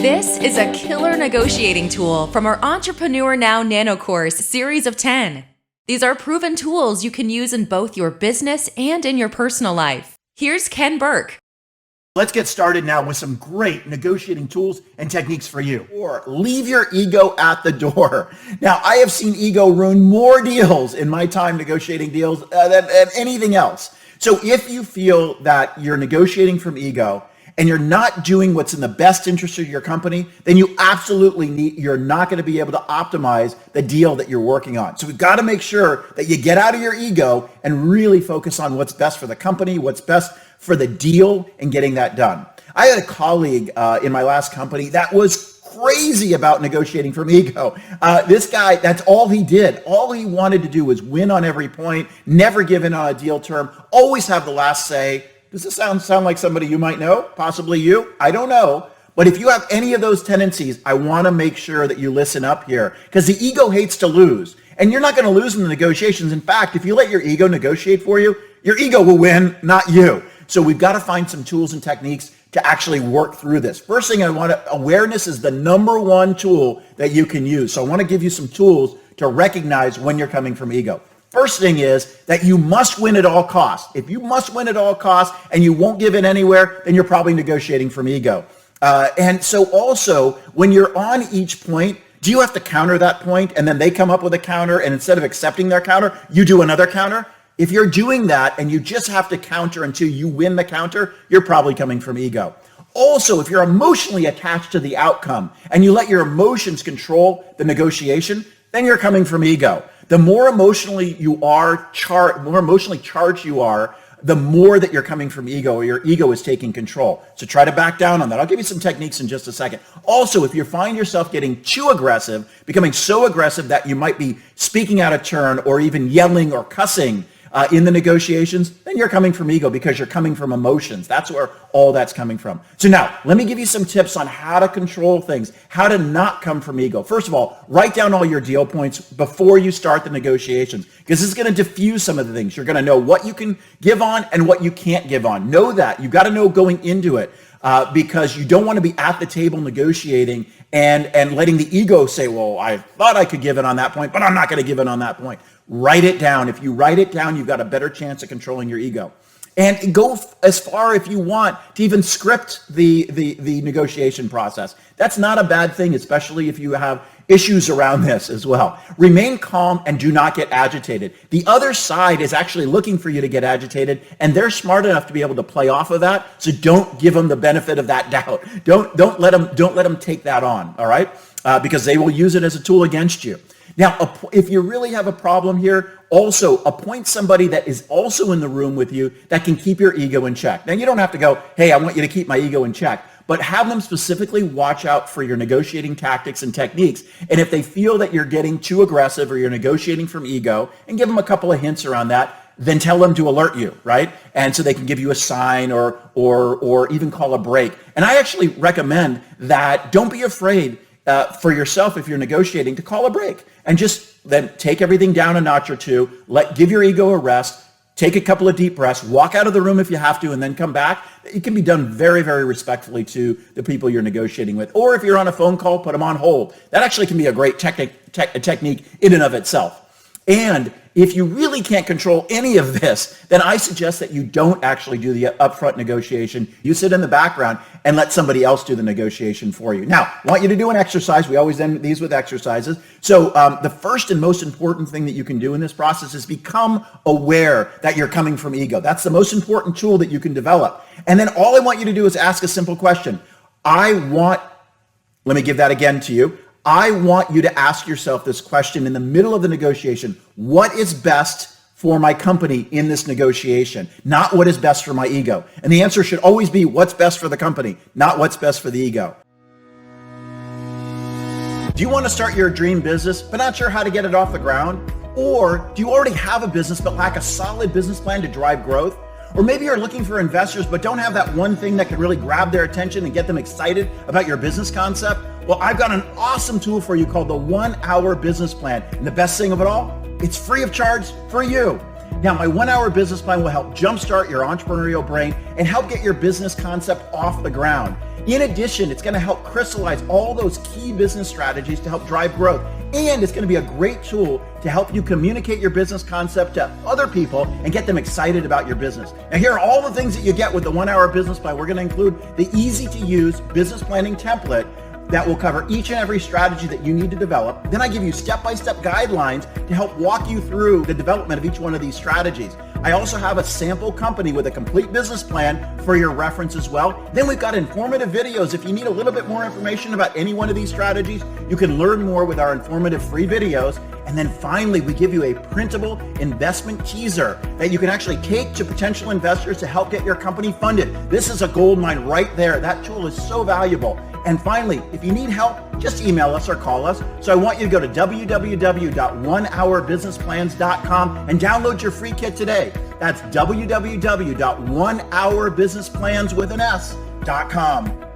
This is a killer negotiating tool from our Entrepreneur Now Nano Course series of 10. These are proven tools you can use in both your business and in your personal life. Here's Ken Burke. Let's get started now with some great negotiating tools and techniques for you. Or leave your ego at the door. Now, I have seen ego ruin more deals in my time negotiating deals than anything else. So if you feel that you're negotiating from ego and you're not doing what's in the best interest of your company, then you're not going to be able to optimize the deal that you're working on. So we've got to make sure that you get out of your ego and really focus on what's best for the company, what's best for the deal, and getting that done. I had a colleague in my last company that was crazy about negotiating from ego. This guy, that's all he did. All he wanted to do was win on every point, never give in on a deal term, always have the last say. Does this sound like somebody you might know? Possibly you? I don't know. But if you have any of those tendencies, I want to make sure that you listen up here, because the ego hates to lose. And you're not going to lose in the negotiations. In fact, if you let your ego negotiate for you, your ego will win, not you. So we've got to find some tools and techniques to actually work through this. First thing awareness is the number one tool that you can use. So I want to give you some tools to recognize when you're coming from ego. First thing is that you must win at all costs. If you must win at all costs and you won't give in anywhere, then you're probably negotiating from ego. And so also, when you're on each point, do you have to counter that point and then they come up with a counter, and instead of accepting their counter, you do another counter? If you're doing that and you just have to counter until you win the counter, you're probably coming from ego. Also, if you're emotionally attached to the outcome and you let your emotions control the negotiation, then you're coming from ego. The more emotionally charged you are, the more that you're coming from ego, or your ego is taking control. So try to back down on that. I'll give you some techniques in just a second. Also, if you find yourself getting too aggressive, becoming so aggressive that you might be speaking out of turn or even yelling or cussing in the negotiations, then you're coming from ego because you're coming from emotions. That's where all that's coming from. So now, let me give you some tips on how to control things, how to not come from ego. First of all, write down all your deal points before you start the negotiations, because this is going to diffuse some of the things. You're going to know what you can give on and what you can't give on. Know that. You've got to know going into it, because you don't want to be at the table negotiating and letting the ego say, well, I thought I could give it on that point, but I'm not going to give it on that point. Write it down. If you write it down, you've got a better chance of controlling your ego. And go as far if you want to even script the negotiation process. That's not a bad thing, especially if you have issues around this as well. Remain calm and do not get agitated. The other side is actually looking for you to get agitated, and they're smart enough to be able to play off of that. So don't give them the benefit of that doubt. Don't let them take that on. All right, because they will use it as a tool against you. Now, if you really have a problem here, also appoint somebody that is also in the room with you that can keep your ego in check. Now, you don't have to go, hey, I want you to keep my ego in check, but have them specifically watch out for your negotiating tactics and techniques. And if they feel that you're getting too aggressive or you're negotiating from ego, and give them a couple of hints around that, then tell them to alert you, right? And so they can give you a sign or even call a break. And I actually recommend that don't be afraid for yourself, if you're negotiating, to call a break and just then take everything down a notch or two, give your ego a rest, take a couple of deep breaths, walk out of the room if you have to, and then come back. It can be done very, very respectfully to the people you're negotiating with. Or if you're on a phone call, put them on hold. That actually can be a great technique in and of itself. And if you really can't control any of this, then I suggest that you don't actually do the upfront negotiation. You sit in the background and let somebody else do the negotiation for you. Now, I want you to do an exercise. We always end these with exercises. So the first and most important thing that you can do in this process is become aware that you're coming from ego. That's the most important tool that you can develop. And then all I want you to do is ask a simple question. Let me give that again to you. I want you to ask yourself this question in the middle of the negotiation. What is best for my company in this negotiation? Not what is best for my ego. And the answer should always be what's best for the company, not what's best for the ego. Do you want to start your dream business, but not sure how to get it off the ground? Or do you already have a business, but lack a solid business plan to drive growth? Or maybe you're looking for investors, but don't have that one thing that can really grab their attention and get them excited about your business concept? Well, I've got an awesome tool for you called the 1 Hour Business Plan. And the best thing of it all, it's free of charge for you. Now, my 1 hour business plan will help jumpstart your entrepreneurial brain and help get your business concept off the ground. In addition, it's going to help crystallize all those key business strategies to help drive growth. And it's going to be a great tool to help you communicate your business concept to other people and get them excited about your business. Now, here are all the things that you get with the 1 hour business plan. We're going to include the easy to use business planning template that will cover each and every strategy that you need to develop. Then I give you step-by-step guidelines to help walk you through the development of each one of these strategies. I also have a sample company with a complete business plan for your reference as well. Then we've got informative videos. If you need a little bit more information about any one of these strategies, you can learn more with our informative free videos. And then finally, we give you a printable investment teaser that you can actually take to potential investors to help get your company funded. This is a gold mine right there. That tool is so valuable. And finally, if you need help, just email us or call us. So I want you to go to www.onehourbusinessplans.com and download your free kit today. That's www.onehourbusinessplans.com.